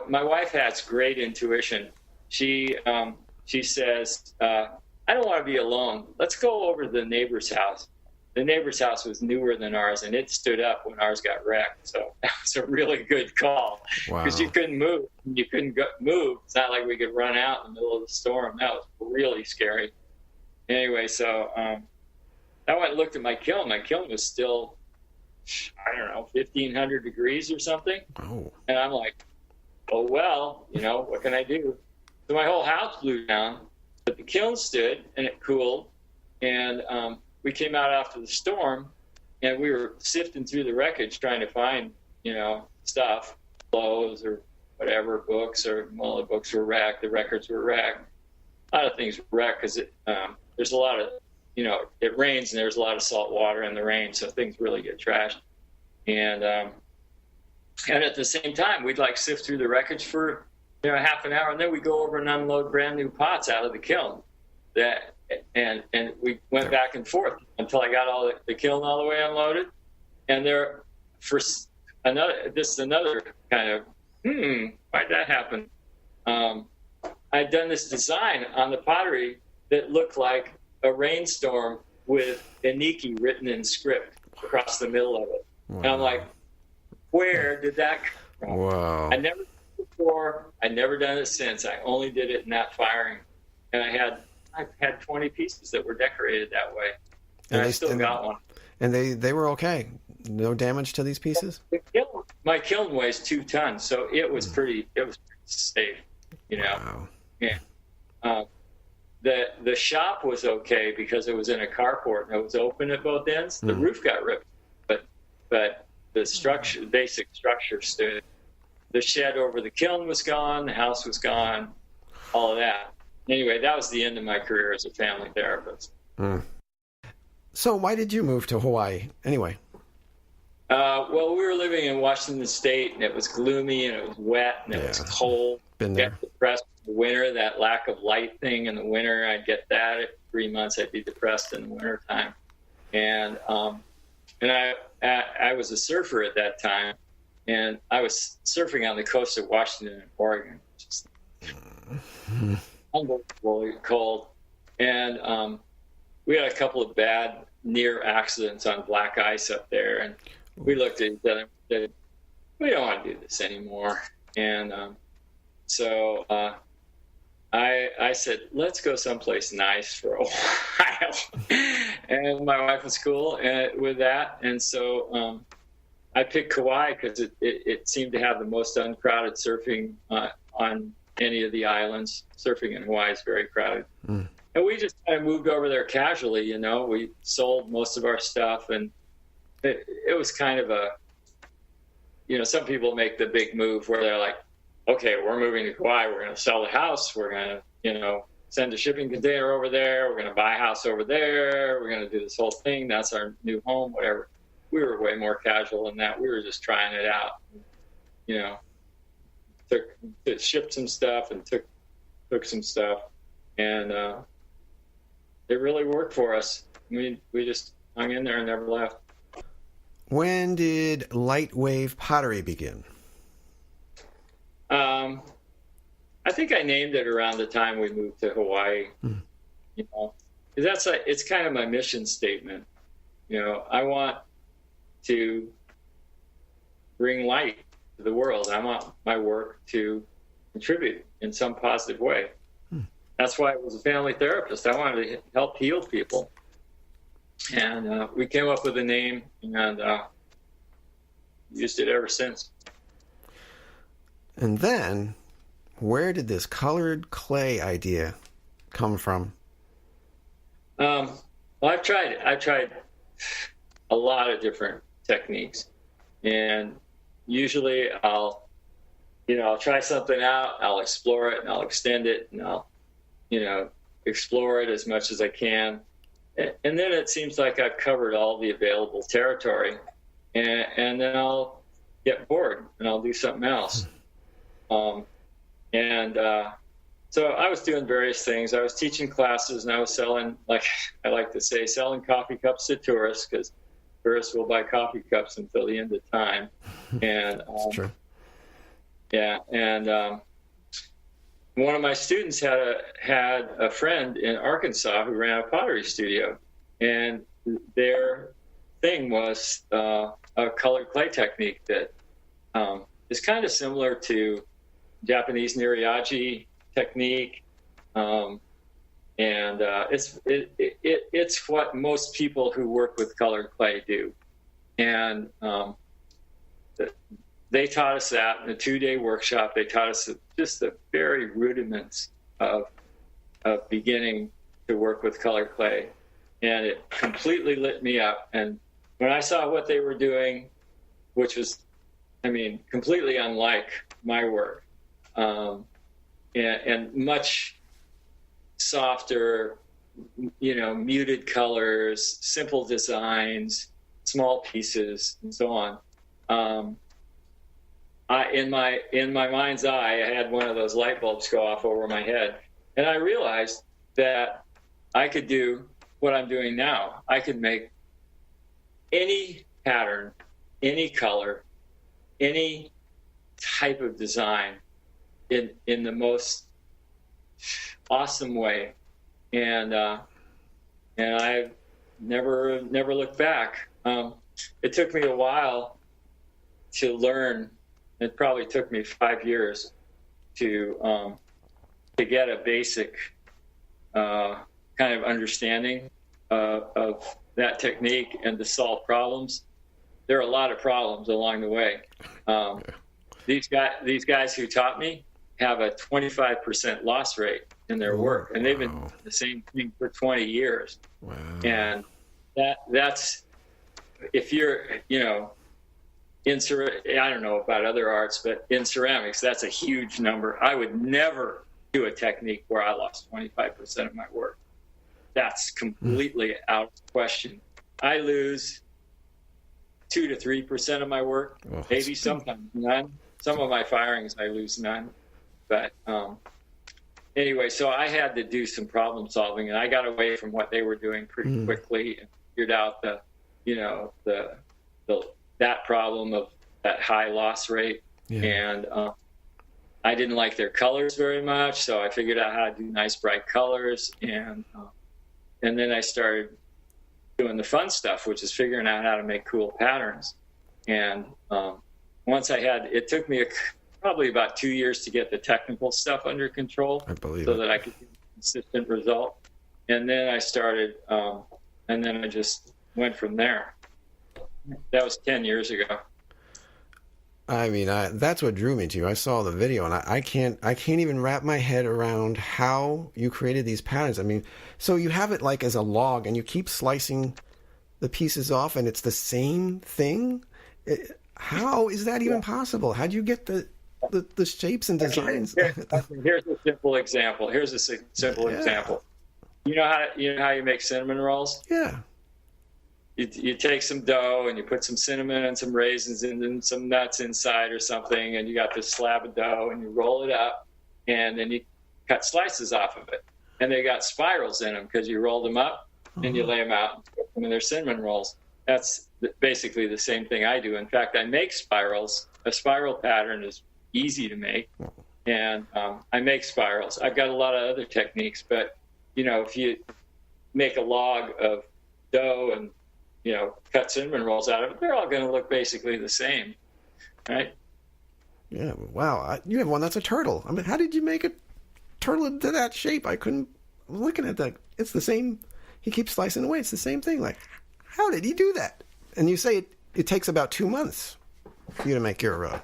my wife has great intuition. She says, I don't want to be alone. Let's go over to the neighbor's house. The neighbor's house was newer than ours, and it stood up when ours got wrecked. So that was a really good call because you couldn't move. You couldn't move. It's not like we could run out in the middle of the storm. That was really scary. Anyway, so I went and looked at my kiln. My kiln was still, I don't know, 1,500 degrees or something. Oh. And I'm like, oh, well, what can I do? So my whole house blew down, but the kiln stood and it cooled. And we came out after the storm, and we were sifting through the wreckage trying to find, stuff, clothes or whatever, books, or the books were wrecked, the records were wrecked. A lot of things were wrecked because there's a lot of, it rains and there's a lot of salt water in the rain, so things really get trashed. And at the same time, we'd sift through the wreckage for half an hour, and then we go over and unload brand new pots out of the kiln. And we went back and forth until I got all the kiln all the way unloaded. And this is another kind of, why'd that happen? I'd done this design on the pottery that looked like a rainstorm with Iniki written in script across the middle of it. Wow. And I'm like, where did that come from? Wow. I never did it before. I'd never done it since. I only did it in that firing. And I've had 20 pieces that were decorated that way. And I still got one. And they were okay? No damage to these pieces? My kiln weighs 2 tons, so it was pretty safe, Wow. Yeah. The shop was okay because it was in a carport and it was open at both ends. The roof got ripped, but the structure, basic structure stood. The shed over the kiln was gone. The house was gone. All of that. Anyway, that was the end of my career as a family therapist. So why did you move to Hawaii anyway? Well, we were living in Washington State, and it was gloomy, and it was wet, and it was cold. Been there. Got depressed in the winter, that lack of light thing in the winter. I'd get that. At 3 months, I'd be depressed in the winter time. And I was a surfer at that time, and I was surfing on the coast of Washington and Oregon, which is unbelievably cold. And we had a couple of bad near accidents on black ice up there, and we looked at each other and said, we don't want to do this anymore. And so I said, let's go someplace nice for a while. And my wife was cool with that. And so I picked Kauai because it seemed to have the most uncrowded surfing on any of the islands. Surfing in Hawaii is very crowded. And we just kind of moved over there casually, We sold most of our stuff, and it was kind of a, some people make the big move where they're like, okay, we're moving to Kauai. We're going to sell the house. We're going to, send a shipping container over there. We're going to buy a house over there. We're going to do this whole thing. That's our new home, whatever. We were way more casual than that. We were just trying it out, shipped some stuff and took some stuff. And it really worked for us. We just hung in there and never left. When did light wave pottery begin? I think I named it around the time we moved to Hawaii. It's kind of my mission statement. I want to bring light to the world. I want my work to contribute in some positive way. That's why I was a family therapist. I wanted to help heal people. And we came up with a name and used it ever since. And then, where did this colored clay idea come from? Well, I've tried a lot of different techniques, and usually I'll try something out, I'll explore it, and I'll extend it, and I'll, explore it as much as I can. And then it seems like I've covered all the available territory, and then I'll get bored and I'll do something else. So I was doing various things. I was teaching classes, and I was selling, like I like to say, selling coffee cups to tourists, because tourists will buy coffee cups until the end of time. And That's true. Yeah, and one of my students had a friend in Arkansas who ran a pottery studio, and their thing was a colored clay technique that is kind of similar to Japanese niriaji technique, and it's what most people who work with colored clay do, and they taught us that in a 2-day workshop. They taught us just the very rudiments of beginning to work with colored clay, and it completely lit me up. And when I saw what they were doing, which was, I mean, completely unlike my work, and much softer, muted colors, simple designs, small pieces, and so on. In my mind's eye, I had one of those light bulbs go off over my head, and I realized that I could do what I'm doing now. I could make any pattern, any color, any type of design in the most awesome way, and I never looked back. It took me a while to learn. It probably took me 5 years to get a basic kind of understanding of that technique and to solve problems. There are a lot of problems along the way. These guys who taught me have a 25% loss rate in their work, and they've been doing the same thing for 20 years. Wow. And that's if you're, I don't know about other arts, but in ceramics, that's a huge number. I would never do a technique where I lost 25% of my work. That's completely out of the question. I lose 2 to 3% of my work, maybe sometimes none. Some of my firings, I lose none. But anyway, so I had to do some problem solving, and I got away from what they were doing pretty quickly and figured out that problem of that high loss rate. Yeah. And I didn't like their colors very much, so I figured out how to do nice bright colors, and then I started doing the fun stuff, which is figuring out how to make cool patterns. And once it took me probably about 2 years to get the technical stuff under control, that I could get a consistent result. And then I started, and then I just went from there. That was 10 years ago. I mean, that's what drew me to you. I saw the video, and I can't even wrap my head around how you created these patterns. I mean, so you have it like as a log, and you keep slicing the pieces off, and it's the same thing. How is that even possible? How do you get the shapes and designs? Here's a simple example. Example. You know how you make cinnamon rolls? Yeah. You take some dough and you put some cinnamon and some raisins and then some nuts inside or something, and you got this slab of dough, and you roll it up, and then you cut slices off of it, and they got spirals in them because you rolled them up and you lay them out, and they're cinnamon rolls. That's basically the same thing I do. In fact, I make spirals. A spiral pattern is easy to make, and I make spirals. I've got a lot of other techniques, but if you make a log of dough and cut cinnamon rolls out of it, they're all going to look basically the same, right? Yeah, wow. You have one that's a turtle. I mean, how did you make a turtle into that shape? I was looking at that. It's the same. He keeps slicing away. It's the same thing. Like, how did he do that? And you say it takes about 2 months for you to make your...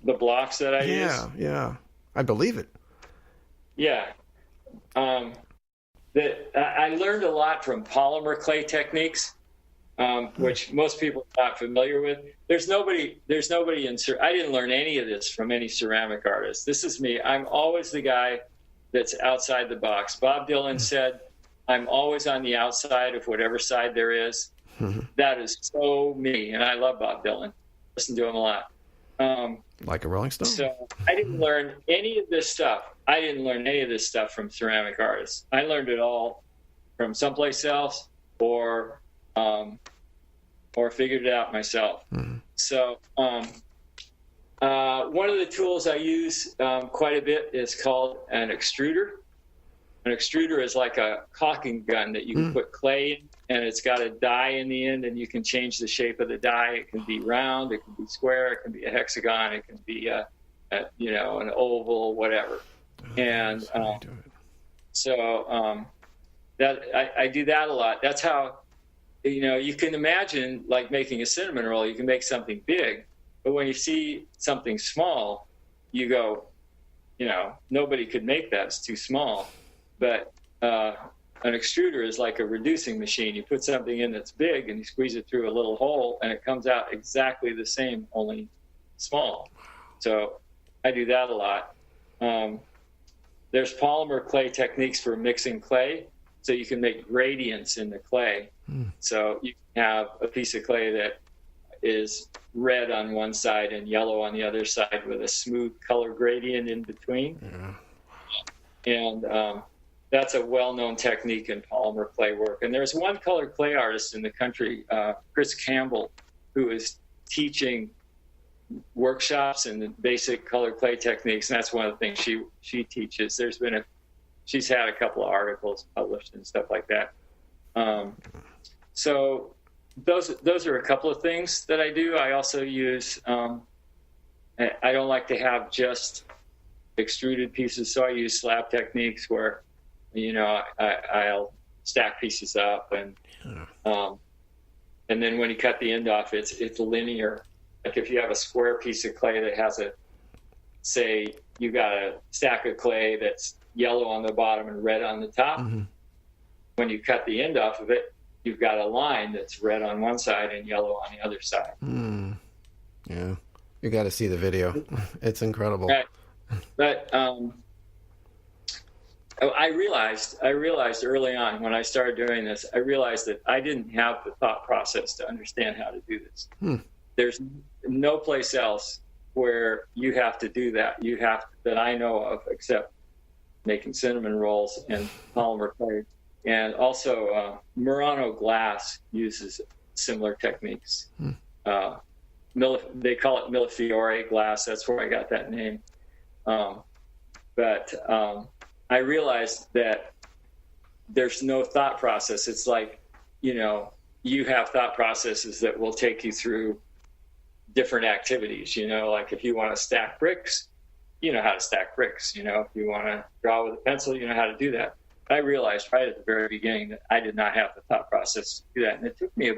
the blocks that I use? Yeah. I believe it. Yeah. I learned a lot from polymer clay techniques, which most people are not familiar with. There's nobody I didn't learn any of this from any ceramic artist. This is me. I'm always the guy that's outside the box. Bob Dylan said, I'm always on the outside of whatever side there is. That is so me, and I love Bob Dylan. Listen to him a lot. Like a Rolling Stone? So I didn't learn any of this stuff. From ceramic artists. I learned it all from someplace else or figured it out myself. So One of the tools I use quite a bit is called an extruder. An extruder is like a caulking gun that you can put clay in, and it's got a die in the end, and you can change the shape of the die. It can be round, it can be square, it can be a hexagon, it can be an oval, whatever. And so that I do that a lot. That's how, you can imagine like making a cinnamon roll. You can make something big, but when you see something small, you go, nobody could make that. It's too small. But an extruder is like a reducing machine. You put something in that's big and you squeeze it through a little hole and it comes out exactly the same, only small. So I do that a lot. There's polymer clay techniques for mixing clay. So you can make gradients in the clay. So you can have a piece of clay that is red on one side and yellow on the other side with a smooth color gradient in between. And that's a well-known technique in polymer clay work. And there's one colored clay artist in the country, Chris Campbell, who is teaching workshops in the basic colored clay techniques. And that's one of the things she teaches. She's had a couple of articles published and stuff like that. So those are a couple of things that I do. I also use, I don't like to have just extruded pieces, so I use slab techniques where, I'll stack pieces up and then when you cut the end off, it's linear. Like if you have a square piece of clay that has say you got a stack of clay that's yellow on the bottom and red on the top. When you cut the end off of it, you've got a line that's red on one side and yellow on the other side. Yeah, you got to see the video. It's incredible. Right. But I realized early on when I started doing this, I realized that I didn't have the thought process to understand how to do this. There's no place else where you have to do that. That I know of, except making cinnamon rolls and polymer clay. And also Murano glass uses similar techniques. They call it Millefiore glass. That's where I got that name. But I realized that there's no thought process. It's like, you have thought processes that will take you through different activities. Like if you want to stack bricks, you know how to stack bricks. If you want to draw with a pencil, you know how to do that. I realized right at the very beginning that I did not have the thought process to do that. And it took me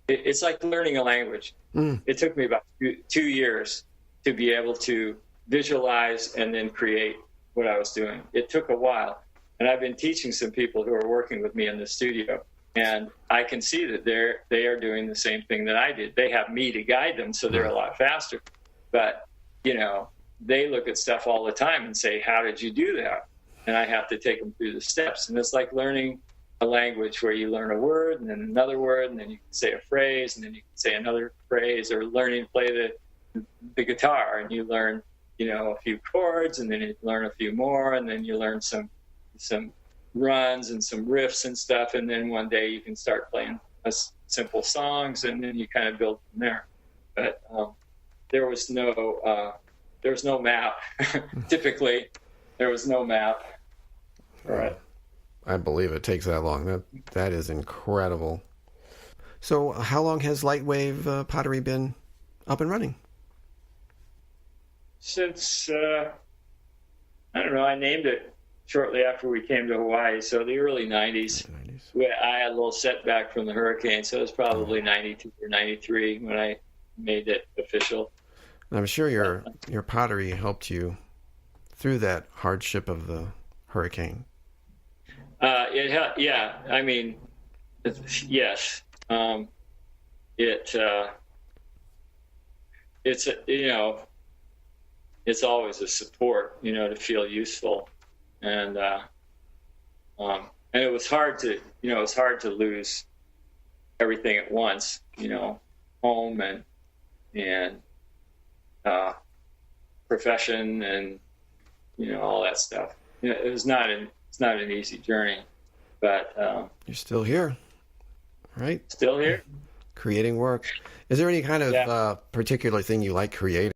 it's like learning a language. It took me about 2 years to be able to visualize and then create what I was doing. It took a while. And I've been teaching some people who are working with me in the studio. And I can see that they are doing the same thing that I did. They have me to guide them, so they're a lot faster. But, they look at stuff all the time and say, how did you do that? And I have to take them through the steps. And it's like learning a language where you learn a word and then another word, and then you can say a phrase, and then you can say another phrase, or learning to play the guitar, and you learn, a few chords, and then you learn a few more, and then you learn some runs and some riffs and stuff, and then one day you can start playing simple songs, and then you kind of build from there. But there was no map. Typically, there was no map. All right. I believe it takes that long. That is incredible. So, how long has Lightwave Pottery been up and running? Since I don't know. I named it shortly after we came to Hawaii, so the early 90s. I had a little setback from the hurricane, so it was probably 92 or 93 when I made it official. I'm sure your pottery helped you through that hardship of the hurricane. Yeah. I mean, yes. It's always a support, to feel useful, and it was hard to lose everything at once, home and profession and all that stuff. It's not an easy journey, but you're still here, right? Still here. creating work. Is there any kind of Yeah. particular thing you like creating?